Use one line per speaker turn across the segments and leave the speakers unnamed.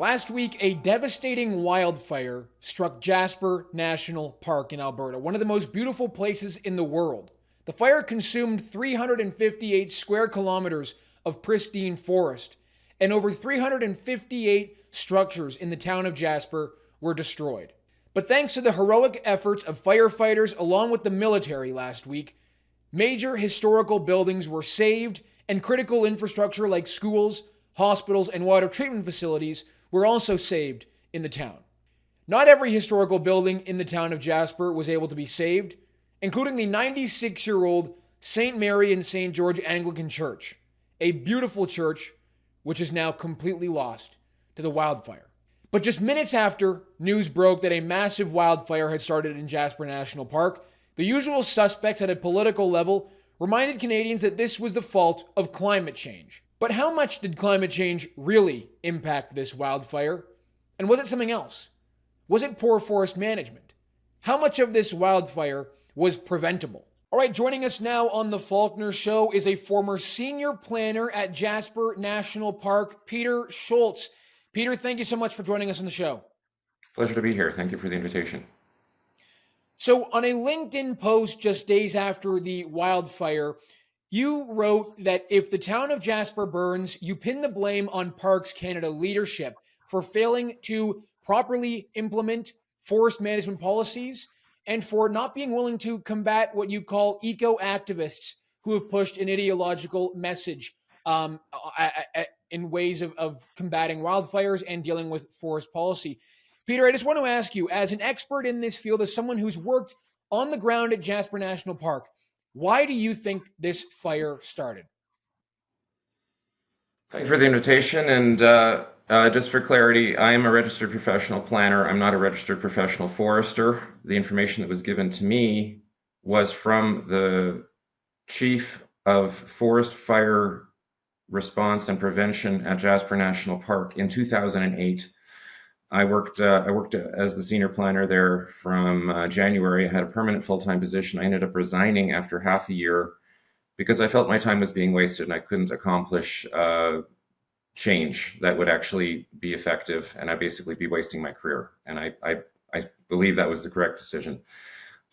Last week, a devastating wildfire struck Jasper National Park in Alberta, one of the most beautiful places in the world. The fire consumed 358 square kilometers of pristine forest, and over 358 structures in the town of Jasper were destroyed. But thanks to the heroic efforts of firefighters along with the military last week, major historical buildings were saved and critical infrastructure like schools, hospitals, and water treatment facilities were also saved in the town. Not every historical building in the town of Jasper was able to be saved, including the 96-year-old St. Mary and St. George Anglican Church, a beautiful church which is now completely lost to the wildfire. But just minutes after news broke that a massive wildfire had started in Jasper National Park, the usual suspects at a political level reminded Canadians that this was the fault of climate change. But how much did climate change really impact this wildfire? And was it something else? Was it poor forest management? How much of this wildfire was preventable? All right, joining us now on the Faulkner Show is a former senior planner at Jasper National Park, Peter Scholz. Peter, thank you so much for joining us on the show.
Pleasure to be here. Thank you for the invitation.
So on a LinkedIn post just days after the wildfire, you wrote that if the town of Jasper burns, you pin the blame on Parks Canada leadership for failing to properly implement forest management policies and for not being willing to combat what you call eco-activists who have pushed an ideological message in ways of combating wildfires and dealing with forest policy. Peter, I just want to ask you, as an expert in this field, as someone who's worked on the ground at Jasper National Park, why do you think this fire started?
Thanks for the invitation. And just for clarity, I am a registered professional planner. I'm not a registered professional forester. The information that was given to me was from the chief of forest fire response and prevention at Jasper National Park in 2008. I worked as the senior planner there from January. I had a permanent full-time position. I ended up resigning after half a year because I felt my time was being wasted and I couldn't accomplish change that would actually be effective, and I'd basically be wasting my career. And I believe that was the correct decision.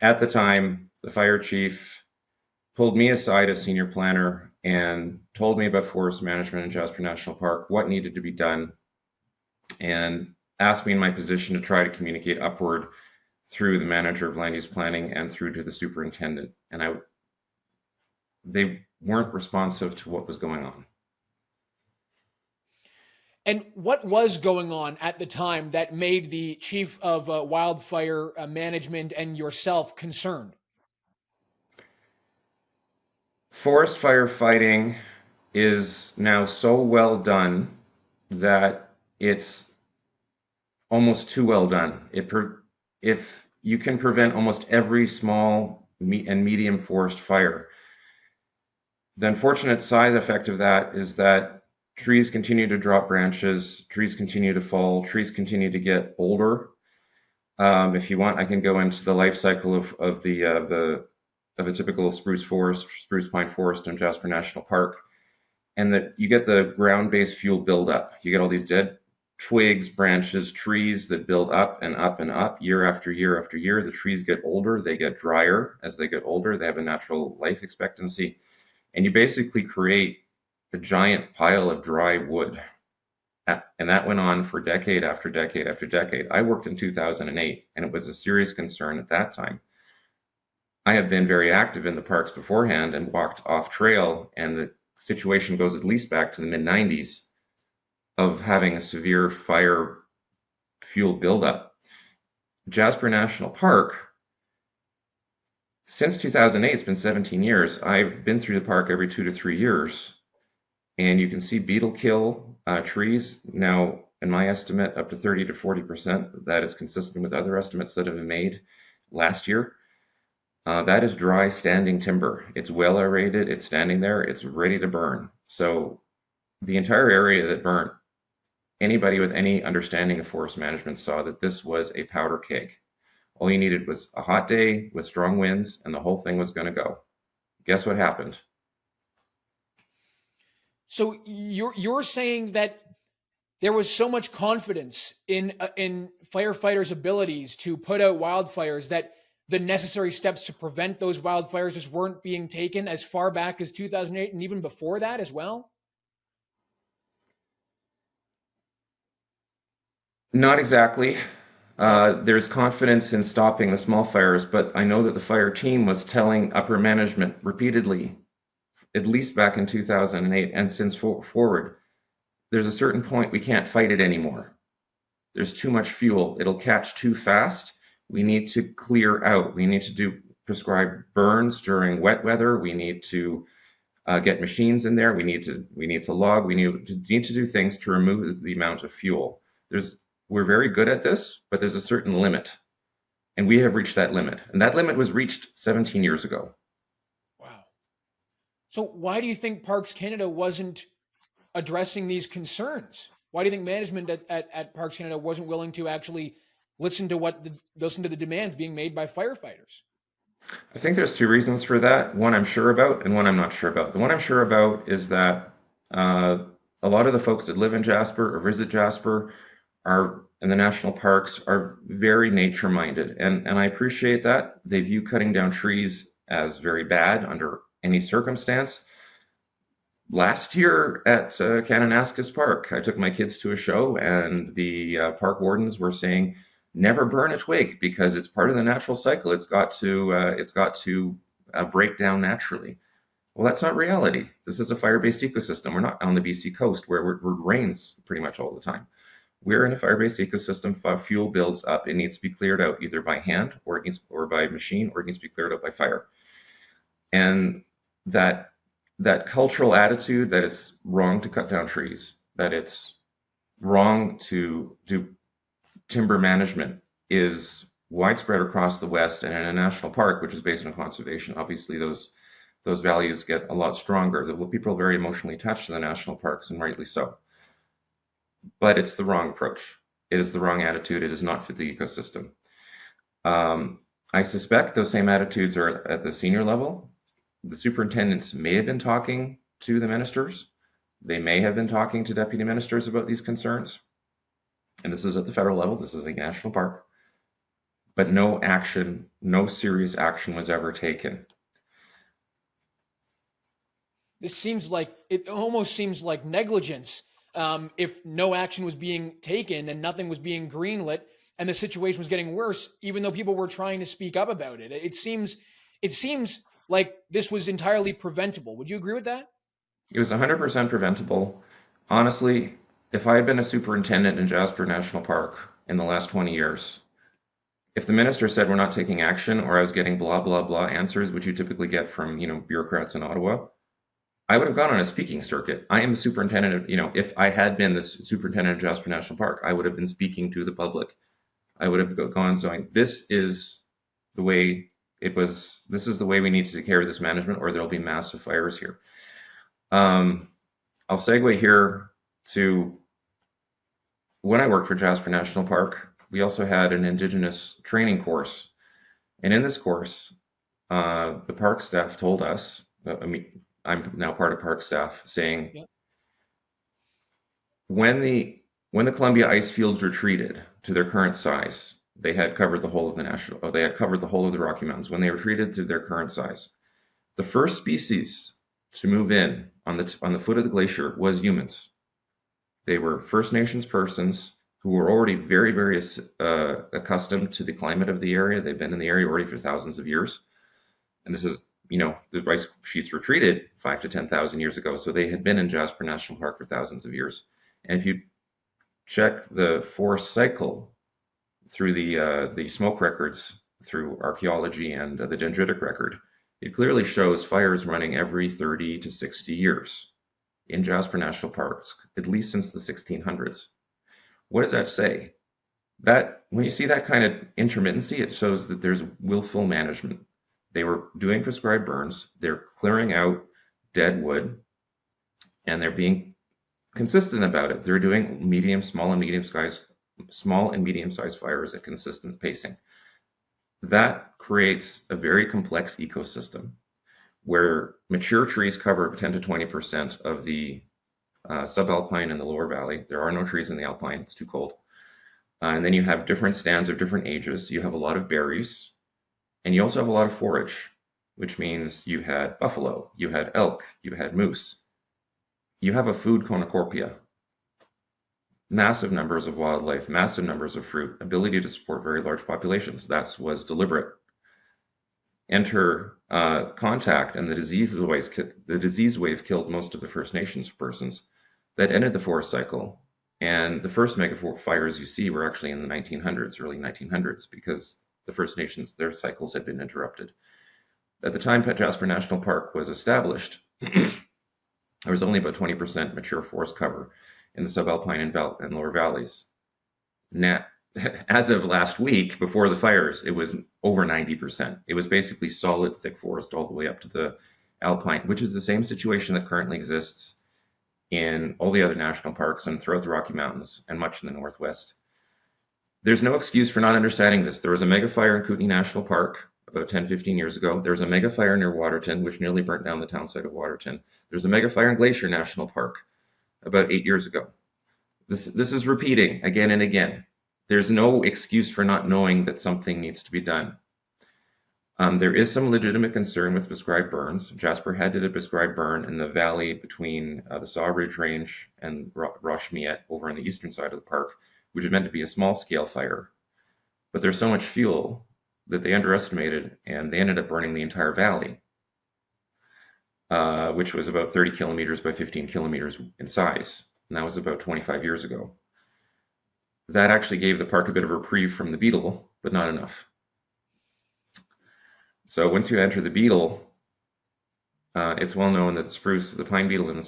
At the time, the fire chief pulled me aside as senior planner and told me about forest management in Jasper National Park, what needed to be done, and asked me in my position to try to communicate upward through the manager of land use planning and through to the superintendent. And they weren't responsive to what was going on.
And what was going on at the time that made the chief of wildfire management and yourself concerned?
Forest firefighting is now so well done that it's almost too well done. If you can prevent almost every small and medium forest fire, the unfortunate side effect of that is that trees continue to drop branches, trees continue to fall, trees continue to get older. If you want, I can go into the life cycle of a typical spruce pine forest in Jasper National Park, and that you get the ground-based fuel buildup. You get all these dead twigs, branches, trees that build up and up and up year after year after year. The trees get older, they get drier. As they get older, they have a natural life expectancy. And you basically create a giant pile of dry wood. And that went on for decade after decade after decade. I worked in 2008, and it was a serious concern at that time. I have been very active in the parks beforehand and walked off trail, and the situation goes at least back to the mid-90s of having a severe fire fuel buildup. Jasper National Park, since 2008, it's been 17 years. I've been through the park every 2 to 3 years, and you can see beetle kill trees. Now, in my estimate, up to 30 to 40%. That is consistent with other estimates that have been made last year. That is dry standing timber. It's well aerated, it's standing there, it's ready to burn. So the entire area that burnt, anybody with any understanding of forest management saw that this was a powder keg. All you needed was a hot day with strong winds and the whole thing was going to go. Guess what happened?
So you're saying that there was so much confidence in firefighters' abilities to put out wildfires that the necessary steps to prevent those wildfires just weren't being taken as far back as 2008 and even before that as well?
Not exactly. There's confidence in stopping the small fires, but I know that the fire team was telling upper management repeatedly, at least back in 2008 and since forward, there's a certain point we can't fight it anymore. There's too much fuel. It'll catch too fast. We need to clear out. We need to do prescribed burns during wet weather. We need to get machines in there. We need to log. We need to do things to remove the amount of fuel. We're very good at this, but there's a certain limit, and we have reached that limit. And that limit was reached 17 years ago.
Wow. So why do you think Parks Canada wasn't addressing these concerns? Why do you think management at Parks Canada wasn't willing to actually listen to the demands being made by firefighters?
I think there's two reasons for that. One I'm sure about, and one I'm not sure about. The one I'm sure about is that a lot of the folks that live in Jasper or visit Jasper are in the national parks are very nature minded, and I appreciate that. They view cutting down trees as very bad under any circumstance. Last year at Kananaskis Park, I took my kids to a show, and the park wardens were saying, "Never burn a twig because it's part of the natural cycle. It's got to break down naturally." Well, that's not reality. This is a fire-based ecosystem. We're not on the BC coast where it rains pretty much all the time. We're in a fire-based ecosystem. Fuel builds up. It needs to be cleared out either by hand or by machine, or it needs to be cleared out by fire. And that cultural attitude that it's wrong to cut down trees, that it's wrong to do timber management, is widespread across the West. And in a national park, which is based on conservation, obviously those values get a lot stronger. The people are very emotionally attached to the national parks, and rightly so. But it's the wrong approach. It is the wrong attitude. It is not for the ecosystem. I suspect those same attitudes are at the senior level. The superintendents may have been talking to the ministers. They may have been talking to deputy ministers about these concerns. And this is at the federal level. This is a national park. But no action, no serious action was ever taken.
It almost seems like negligence. If no action was being taken and nothing was being greenlit and the situation was getting worse, even though people were trying to speak up about it, it seems like this was entirely preventable. Would you agree with that?
It was 100% preventable. Honestly, if I had been a superintendent in Jasper National Park in the last 20 years, if the minister said we're not taking action, or I was getting blah, blah, blah answers, which you typically get from, bureaucrats in Ottawa, I would have gone on a speaking circuit. I am the superintendent of, if I had been the superintendent of Jasper National Park, I would have been speaking to the public. I would have gone saying, this is the way this is the way we need to take care of this management, or there'll be massive fires here. I'll segue here to when I worked for Jasper National Park, we also had an Indigenous training course. And in this course, the park staff told us, I'm now part of park staff, saying, yeah, when the Columbia ice fields retreated to their current size, they had covered the whole of the Rocky Mountains. When they retreated to their current size, the first species to move in on the foot of the glacier was humans. They were First Nations persons who were already very, very accustomed to the climate of the area. They've been in the area already for thousands of years. And this is, the ice sheets retreated 5,000 to 10,000 years ago. So they had been in Jasper National Park for thousands of years. And if you check the forest cycle through the smoke records, through archaeology and the dendritic record, it clearly shows fires running every 30 to 60 years in Jasper National Parks, at least since the 1600s. What does that say? That when you see that kind of intermittency, it shows that there's willful management. They were doing prescribed burns, they're clearing out dead wood, and they're being consistent about it. They're doing small and medium-sized fires at consistent pacing. That creates a very complex ecosystem where mature trees cover 10 to 20% of the subalpine and the lower valley. There are no trees in the alpine, it's too cold. And then you have different stands of different ages. You have a lot of berries, and you also have a lot of forage, which means you had buffalo, you had elk, you had moose. You have a food cornucopia, massive numbers of wildlife, massive numbers of fruit, ability to support very large populations. That was deliberate. Enter contact, and the disease wave killed most of the First Nations persons. That ended the forest cycle. And the first mega fires you see were actually in the 1900s, early 1900s, because the First Nations, their cycles had been interrupted. At the time Jasper National Park was established, there was only about 20% mature forest cover in the subalpine and lower valleys. Now, as of last week, before the fires, it was over 90%. It was basically solid, thick forest all the way up to the alpine, which is the same situation that currently exists in all the other national parks and throughout the Rocky Mountains and much in the Northwest. There's no excuse for not understanding this. There was a mega fire in Kootenay National Park about 10, 15 years ago. There was a mega fire near Waterton, which nearly burnt down the town site of Waterton. There's a mega fire in Glacier National Park about 8 years ago. This is repeating again and again. There's no excuse for not knowing that something needs to be done. There is some legitimate concern with prescribed burns. Jasper had did a prescribed burn in the valley between the Saw Ridge Range and Roche Miette over on the eastern side of the park, which is meant to be a small-scale fire. But there's so much fuel that they underestimated, and they ended up burning the entire valley, which was about 30 kilometers by 15 kilometers in size. And that was about 25 years ago. That actually gave the park a bit of a reprieve from the beetle, but not enough. So once you enter the beetle, it's well known that the pine beetle and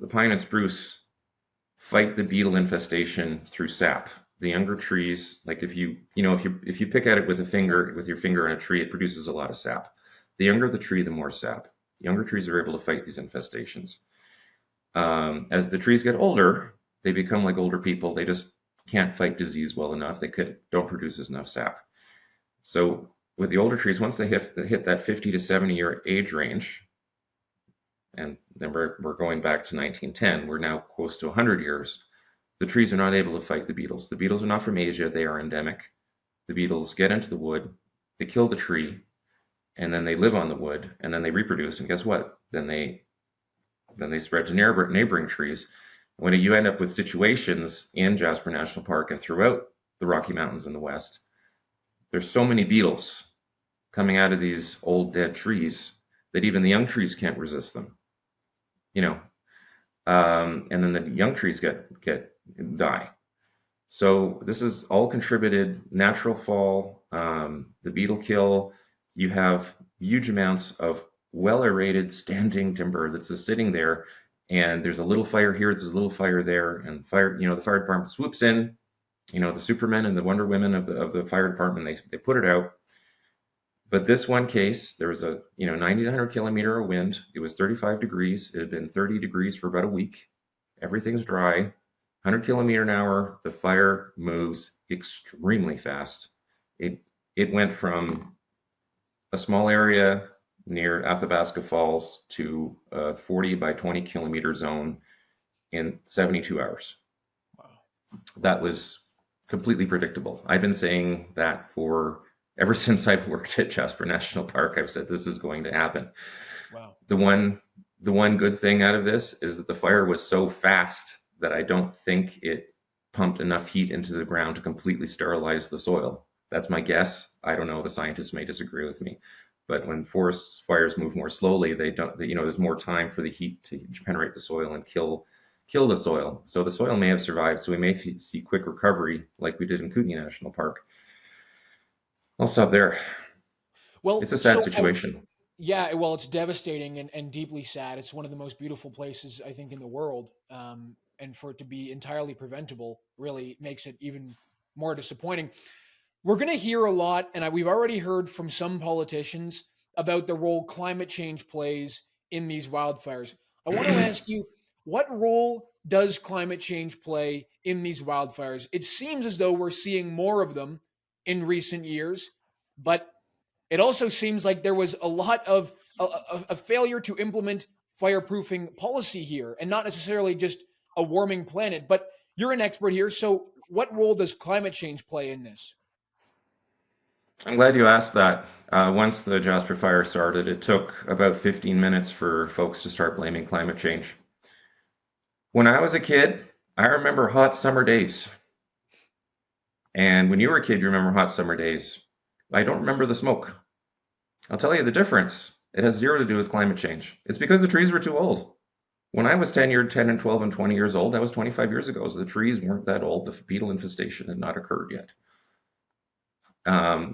the pine and spruce fight the beetle infestation through sap. The younger trees, like if you pick at it with your finger on a tree, it produces a lot of sap. The younger the tree, the more sap. Younger trees are able to fight these infestations. As the trees get older, they become like older people. They just can't fight disease well enough. They don't produce enough sap. So with the older trees, once they hit that 50 to 70 year age range, and then we're going back to 1910, we're now close to 100 years, the trees are not able to fight the beetles. The beetles are not from Asia, they are endemic. The beetles get into the wood, they kill the tree, and then they live on the wood, and then they reproduce, and guess what? Then they spread to neighboring trees. When you end up with situations in Jasper National Park and throughout the Rocky Mountains in the West, there's so many beetles coming out of these old dead trees that even the young trees can't resist them. And then the young trees die. So this is all contributed, natural fall, the beetle kill. You have huge amounts of well-aerated standing timber that's just sitting there, and there's a little fire here, there's a little fire there, and the fire department swoops in, the Supermen and the Wonder Women of the fire department, they put it out. But this one case, there was a 90 to 100 kilometer of wind. It was 35 degrees. It had been 30 degrees for about a week. Everything's dry. 100 kilometer an hour. The fire moves extremely fast. It went from a small area near Athabasca Falls to a 40 by 20 kilometer zone in 72 hours.
Wow.
That was completely predictable. I've been saying that ever since I've worked at Jasper National Park. I've said this is going to happen.
Wow.
The one good thing out of this is that the fire was so fast that I don't think it pumped enough heat into the ground to completely sterilize the soil. That's my guess. I don't know. The scientists may disagree with me. But when forest fires move more slowly, there's more time for the heat to penetrate the soil and kill the soil. So the soil may have survived. So we may see quick recovery like we did in Kootenay National Park. I'll stop there.
Well,
it's a sad situation.
Yeah, well, it's devastating and deeply sad. It's one of the most beautiful places, I think, in the world. And for it to be entirely preventable really makes it even more disappointing. We're going to hear a lot, and we've already heard from some politicians about the role climate change plays in these wildfires. I want to ask you, what role does climate change play in these wildfires? It seems as though we're seeing more of them in recent years, but it also seems like there was a lot of a failure to implement fireproofing policy here and not necessarily just a warming planet. But you're an expert here. So what role does climate change play in this?
I'm glad you asked that. Once the Jasper fire started, it took about 15 minutes for folks to start blaming climate change. When I was a kid, I remember hot summer days. And when you were a kid, you remember hot summer days. I don't remember the smoke. I'll tell you the difference. It has zero to do with climate change. It's because the trees were too old. When I was 10 and 12 and 20 years old, that was 25 years ago. So the trees weren't that old. The beetle infestation had not occurred yet.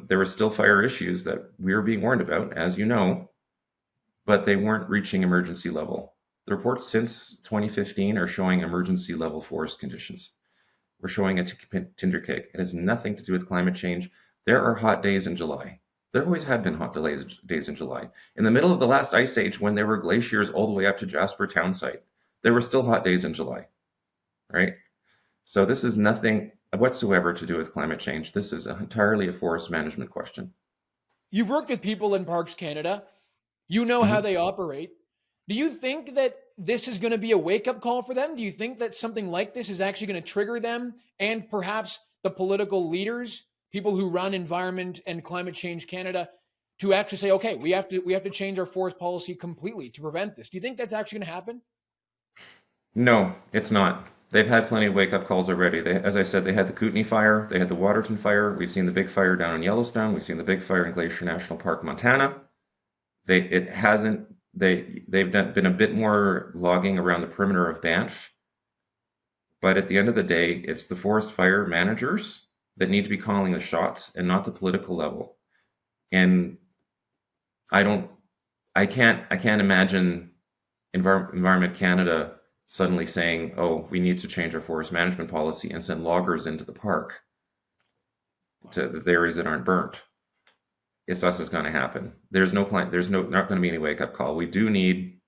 There were still fire issues that we were being warned about, as you know, but they weren't reaching emergency level. The reports since 2015 are showing emergency level forest conditions. We're showing a tinder cake. It has nothing to do with climate change. There are hot days in July. There always have been hot days in July. In the middle of the last ice age, when there were glaciers all the way up to Jasper town site, there were still hot days in July, right? So this is nothing whatsoever to do with climate change. This is entirely a forest management question.
You've worked with people in Parks Canada. You know how they operate. Do you think that this is going to be a wake-up call for them? Do you think that something like this is actually going to trigger them and perhaps the political leaders, people who run Environment and Climate Change Canada, to actually say, okay, we have to change our forest policy completely to prevent this? Do you think that's actually going to happen?
No, it's not. They've had plenty of wake-up calls already. As I said, they had the Kootenai fire, they had the Waterton fire. We've seen the big fire down in Yellowstone. We've seen the big fire in Glacier National Park, Montana. They've been a bit more logging around the perimeter of Banff, but at the end of the day, it's the forest fire managers that need to be calling the shots and not the political level. And I can't imagine Environment Canada suddenly saying, oh, we need to change our forest management policy and send loggers into the park to the areas that aren't burnt. It's us is going to happen. There's not going to be any wake up call. We do need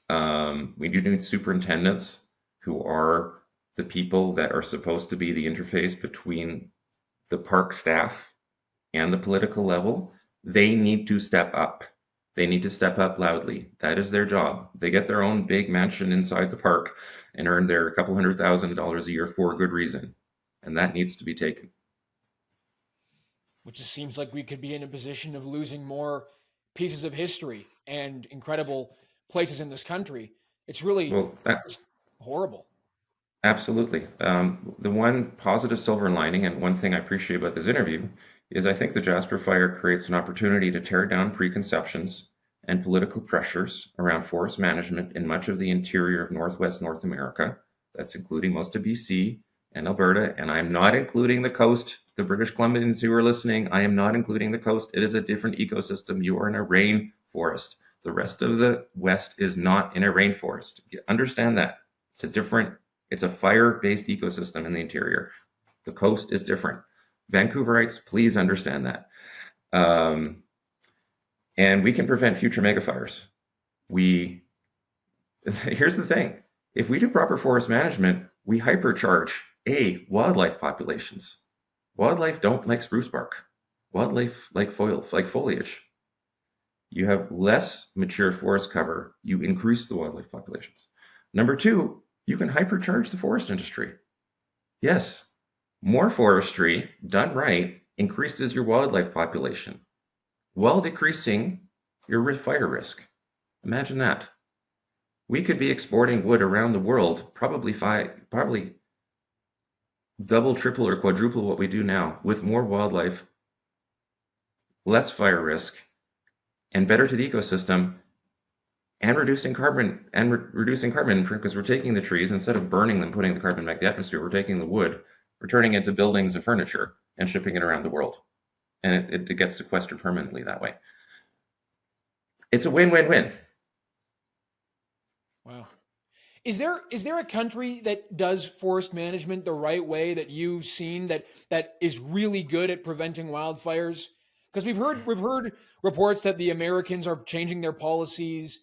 superintendents who are the people that are supposed to be the interface between the park staff and the political level. They need to step up. They need to step up loudly. That is their job. They get their own big mansion inside the park and earn their couple $100,000 a year for a good reason. And that needs to be taken.
Which just seems like we could be in a position of losing more pieces of history and incredible places in this country. It's really horrible.
Absolutely. The one positive silver lining and one thing I appreciate about this interview is I think the Jasper fire creates an opportunity to tear down preconceptions and political pressures around forest management in much of the interior of Northwest North America. That's including most of BC and Alberta, and I'm not including the coast. The British Columbians who are listening, I am not including the coast. It is a different ecosystem. You are in a rainforest. The rest of the West is not in a rainforest. You understand that. It's a fire-based ecosystem in the interior. The coast is different. Vancouverites, please understand that. And we can prevent future megafires. Here's the thing. If we do proper forest management, we hypercharge wildlife populations. Wildlife don't like spruce bark. Wildlife like foliage. You have less mature forest cover, you increase the wildlife populations. Number two, you can hypercharge the forest industry. Yes, more forestry done right increases your wildlife population while decreasing your fire risk. Imagine that. We could be exporting wood around the world, probably double, triple, or quadruple what we do now, with more wildlife, less fire risk, and better to the ecosystem, and reducing carbon because we're taking the trees, instead of burning them, putting the carbon back in the atmosphere, we're taking the wood, we're turning it into buildings and furniture and shipping it around the world. And it gets sequestered permanently that way. It's a win-win-win.
Wow. Is there a country that does forest management the right way that you've seen that is really good at preventing wildfires? Because we've heard reports that the Americans are changing their policies.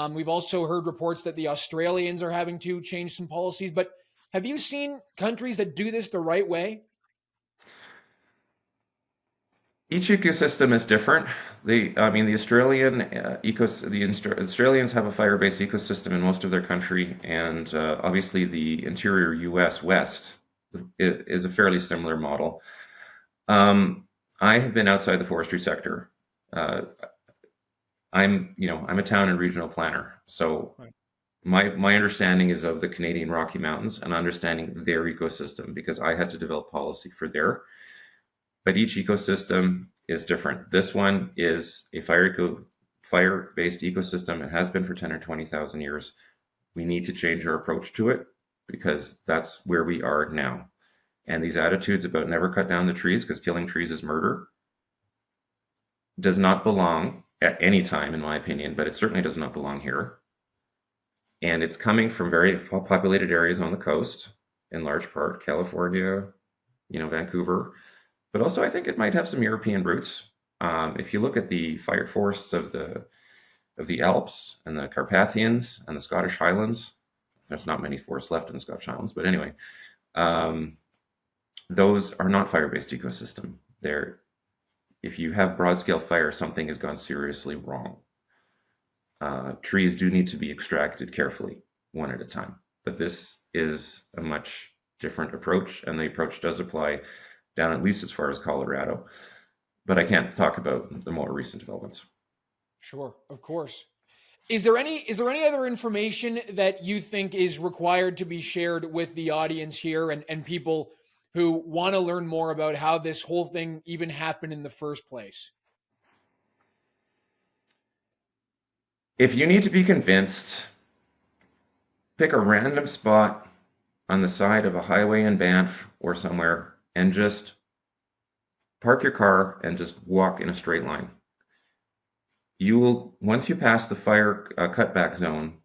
We've also heard reports that the Australians are having to change some policies. But have you seen countries that do this the right way?
Each ecosystem is different. I mean, the Australian Australians have a fire-based ecosystem in most of their country, and obviously the interior U.S. West is a fairly similar model. I have been outside the forestry sector. Uh, I'm a town and regional planner, so
Right.
my understanding is of the Canadian Rocky Mountains and understanding their ecosystem because I had to develop policy for their. But each ecosystem is different. This one is a fire-based ecosystem. It has been for 10 or 20,000 years. We need to change our approach to it because that's where we are now. And these attitudes about never cut down the trees because killing trees is murder does not belong at any time, in my opinion, but it certainly does not belong here. And it's coming from very populated areas on the coast, in large part, California, Vancouver. But also, I think it might have some European roots. If you look at the fire forests of the Alps and the Carpathians and the Scottish Highlands, there's not many forests left in the Scottish Highlands, but anyway, um, those are not fire-based ecosystem. If you have broad-scale fire, something has gone seriously wrong. Trees do need to be extracted carefully, one at a time. But this is a much different approach, and the approach does apply down at least as far as Colorado. But I can't talk about the more recent developments.
Sure, of course. Is there any other information that you think is required to be shared with the audience here and people who want to learn more about how this whole thing even happened in the first place?
If you need to be convinced, pick a random spot on the side of a highway in Banff or somewhere and just park your car and just walk in a straight line. You will, once you pass the fire cutback zone,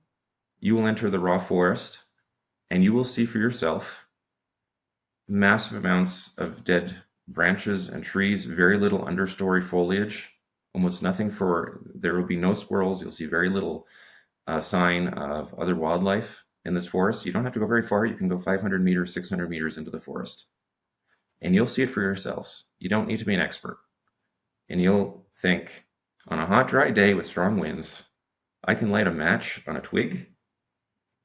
you will enter the raw forest and you will see for yourself massive amounts of dead branches and trees, very little understory foliage, almost nothing there will be no squirrels. You'll see very little sign of other wildlife in this forest. You don't have to go very far. You can go 500 meters, 600 meters into the forest and you'll see it for yourselves. You don't need to be an expert. And you'll think, on a hot, dry day with strong winds, I can light a match on a twig,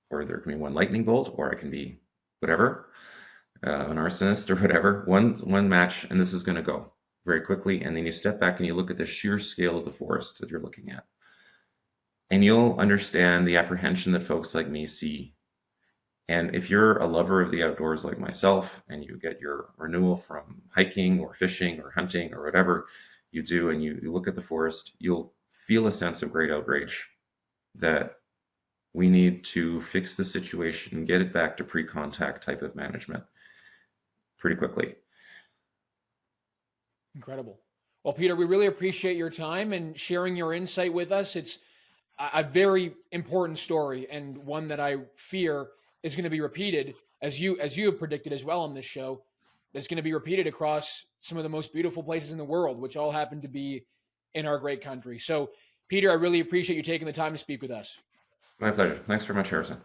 or there can be one lightning bolt, or I can be whatever, an arsonist or whatever, one match, and this is going to go very quickly. And then you step back and you look at the sheer scale of the forest that you're looking at. And you'll understand the apprehension that folks like me see. And if you're a lover of the outdoors like myself, and you get your renewal from hiking or fishing or hunting or whatever you do, and you look at the forest, you'll feel a sense of great outrage that we need to fix the situation, get it back to pre-contact type of management pretty quickly.
Incredible. Well, Peter, we really appreciate your time and sharing your insight with us. It's a very important story and one that I fear is going to be repeated as you have predicted as well on this show. That's going to be repeated across some of the most beautiful places in the world, which all happen to be in our great country. So, Peter, I really appreciate you taking the time to speak with us.
My pleasure. Thanks very much, Harrison.